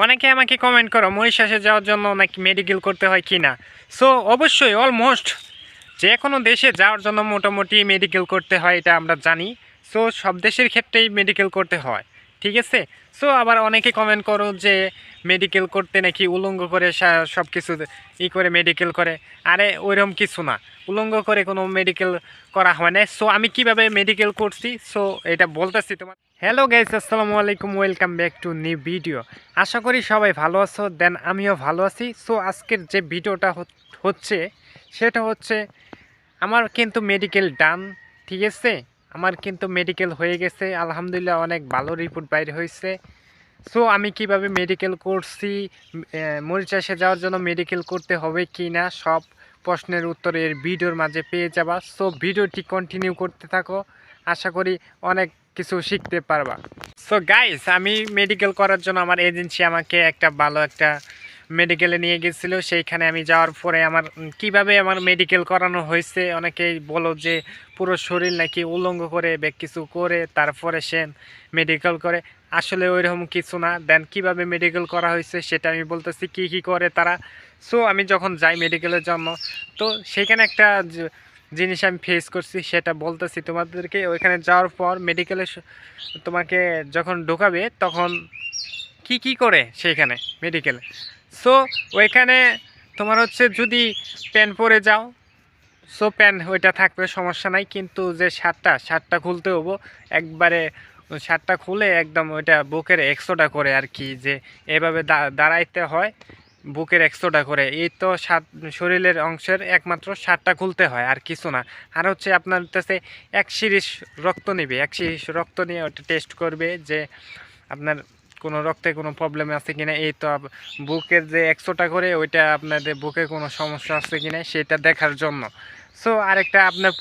অনেকে আমাকে কমেন্ট করো মরিশাসে যাওয়ার জন্য নাকি মেডিকেল করতে হয় কি না। সো অবশ্যই অলমোস্ট যে কোনো দেশে যাওয়ার জন্য মোটামুটি মেডিকেল করতে হয়, এটা আমরা জানি। সো সব দেশের ক্ষেত্রেই মেডিকেল করতে হয়, ঠিক আছে। সো আবার অনেকে কমেন্ট করো যে মেডিকেল করতে নাকি উলঙ্গ করে সব কিছু করে মেডিকেল করে। আরে ওইরকম কিছু না, উলঙ্গ করে কোনো মেডিকেল করা হয় না। সো আমি কিভাবে মেডিকেল করছি সো এটা বলতেছি তোমার। হ্যালো গাইস, আসসালামু আলাইকুম, welcome back to new video. আশা করি সবাই ভালো আছো, দেন আমিও ভালো আছি। সো আজকের যে ভিডিওটা হচ্ছে সেটা হচ্ছে আমার কিন্তু মেডিকেল ডান, ঠিক আছে। আমার কিন্তু মেডিকেল হয়ে গেছে আলহামদুলিল্লাহ, অনেক ভালো রিপোর্ট বাইরে হয়েছে। সো আমি কিভাবে মেডিকেল করছি, মরিচাষে যাওয়ার জন্য মেডিকেল করতে হবে কি না, সব প্রশ্নের উত্তর এর ভিডিওর মাঝে পেয়ে যাবা। সো ভিডিওটি কন্টিনিউ করতে থাকো, আশা করি অনেক কিছু শিখতে পারবা। সো গাইস, আমি মেডিকেল করার জন্য আমার এজেন্সি আমাকে একটা ভালো একটা মেডিকেলে নিয়ে গেছিলো। সেইখানে আমি যাওয়ার পরে আমার কিভাবে আমার মেডিকেল করানো হয়েছে, অনেকেই বলো যে পুরো শরীর নাকি উলঙ্গ করে ব্যাক কিছু করে তারপরে সে মেডিকেল করে। আসলে ওইরকম কিছু না। দেন কিভাবে মেডিকেল করা হয়েছে সেটা আমি বলতেছি, কি কি করে তারা। সো আমি যখন যাই মেডিকেলের জন্য, তো সেখানে একটা জিনিস আমি ফেস করছি সেটা বলতেছি তোমাদেরকে। ওইখানে যাওয়ার পর মেডিকেলে তোমাকে যখন ঢোকাবে তখন কি কি করে সেইখানে মেডিকেলে। সো ওইখানে তোমার হচ্ছে যদি প্যান্ট পরে যাও, সো প্যান্ট ওইটা থাকবে, সমস্যা নাই। কিন্তু যে শার্টটা খুলতে হবো একবারে, শার্টটা খুলে একদম ওইটা বুকের 100টা করে আর কি, যে এভাবে দাঁড়াইতে হয় বুকের 100টা করে। এই তো শরীরের অংশের একমাত্র শার্টটা খুলতে হয়, আর কিছু না। আর হচ্ছে আপনার কাছে 1 সিরিজ রক্ত নেবে, 1 সিরিজ রক্ত নিয়ে ওটা টেস্ট করবে যে আপনার কোনো রক্তে কোনো প্রবলেম আছে কিনা। এই তো বুকের যে 100টা করে ওইটা আপনাদের বুকে কোনো সমস্যা আছে কিনা সেটা দেখার জন্য। সো আরেকটা আপনার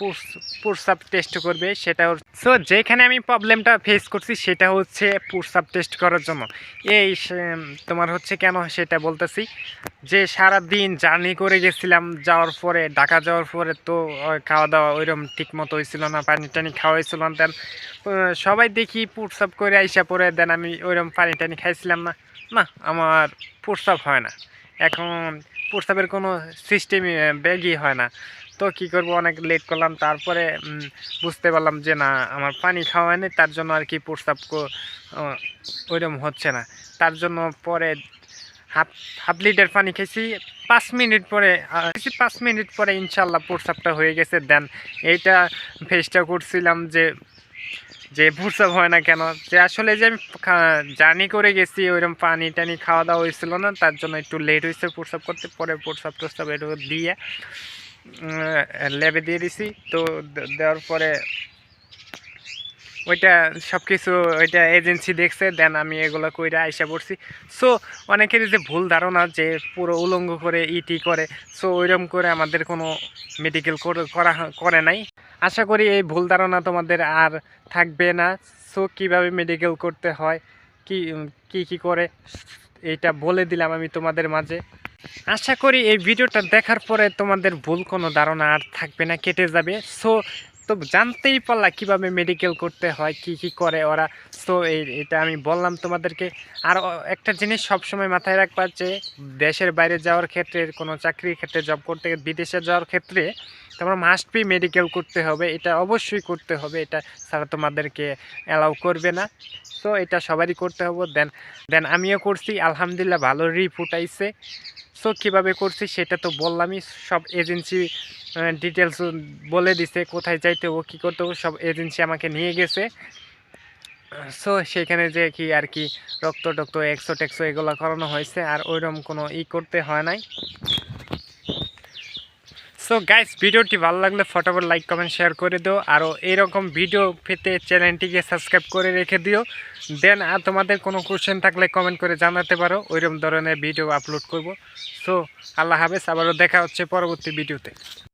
পুরসাপ টেস্ট করবে, সেটা সো যেখানে আমি প্রবলেমটা ফেস করছি সেটা হচ্ছে পুরসাপ টেস্ট করার জন্য। এই তোমার হচ্ছে কেন সেটা বলতেছি, যে সারা দিন জার্নি করে গেছিলাম, যাওয়ার পরে ঢাকা যাওয়ার পরে তো খাওয়া দাওয়া ওইরকম ঠিক মতো হয়েছিল না, পানি টানি খাওয়া হয়েছিল না। দেন সবাই দেখি পুরসাপ করে আইসা পরে, দেন আমি ওইরকম পানি টানি খাইছিলাম না, না আমার পুরসাপ হয় না। এখন প্রস্রাবের কোনো সিস্টেমই ব্যাগই হয় না। তো কি করব, অনেক লেট করলাম, তারপরে বুঝতে পারলাম যে না আমার পানি খাওয়া হয়নি, তার জন্য আর কি প্রস্রাব ওইরকম হচ্ছে না। তার জন্য পরে হাফ লিটার পানি খেয়েছি, 5 মিনিট পরে 5 মিনিট পরে ইনশাল্লাহ প্রস্রাবটা হয়ে গেছে। দেন এইটা ফেসটা করছিলাম যে যে প্রস্রাব হয় না কেন, যে আসলে যে আমি জার্নি করে গেছি ওইরকম পানি টানি খাওয়া দাওয়া হয়েছিল না, তার জন্য একটু লেট হয়েছে প্রস্রাব করতে। পরে প্রস্রাব টোস্রাব একটু দিয়ে ল্যাবে দিয়ে দিছি। তো দেওয়ার পরে ওইটা সব কিছু ওইটা এজেন্সি দেখছে, দেন আমি এগুলো কইরা আইসা পড়ছি। সো অনেকেরই যে ভুল ধারণা যে পুরো উলঙ্গ করে ইটি করে, সো ওইরকম করে আমাদের কোনো মেডিকেল করে নাই। আশা করি এই ভুল ধারণা তোমাদের আর থাকবে না। সো কীভাবে মেডিকেল করতে হয়, কি কি করে এইটা বলে দিলাম আমি তোমাদের মাঝে। আশা করি এই ভিডিওটা দেখার পরে তোমাদের ভুল কোনো ধারণা আর থাকবে না, কেটে যাবে। সো তো জানতেই পারলা কীভাবে মেডিকেল করতে হয়, কি কি করে ওরা। সো এটা আমি বললাম তোমাদেরকে। আর একটা জিনিস সবসময় মাথায় রাখবা, যে দেশের বাইরে যাওয়ার ক্ষেত্রে, কোনো চাকরির ক্ষেত্রে, জব করতে, বিদেশে যাওয়ার ক্ষেত্রে তোমরা মাস্ট বি মেডিকেল করতে হবে, এটা অবশ্যই করতে হবে, এটা ছাড়া তোমাদেরকে অ্যালাউ করবে না। সো এটা সবারই করতে হবে। দেন আমিও করছি, আলহামদুলিল্লাহ ভালো রিপোর্ট আইছে। সো কীভাবে করছি সেটা তো বললামই, সব এজেন্সি ডিটেলস বলে দিছে, কোথায় যাইতে হবো কী করতে হবো, সব এজেন্সি আমাকে নিয়ে গেছে। সো সেখানে যে কি আর কি রক্ত টক্ত টেক্সো এগুলো করানো হয়েছে, আর ওইরকম কোনো করতে হয় নাই। সো গাইস, ভিডিওটি ভালো লাগলে ফটাফট লাইক কমেন্ট শেয়ার করে দিও। আরও এরকম ভিডিও পেতে চ্যানেলটিকে সাবস্ক্রাইব করে রেখে দিও। দেন আর তোমাদের কোনো কোশ্চেন থাকলে কমেন্ট করে জানাতে পারো, ওইরকম ধরনের ভিডিও আপলোড করব। সো আল্লাহ হাফেজ, আবারও দেখা হচ্ছে পরবর্তী ভিডিওতে।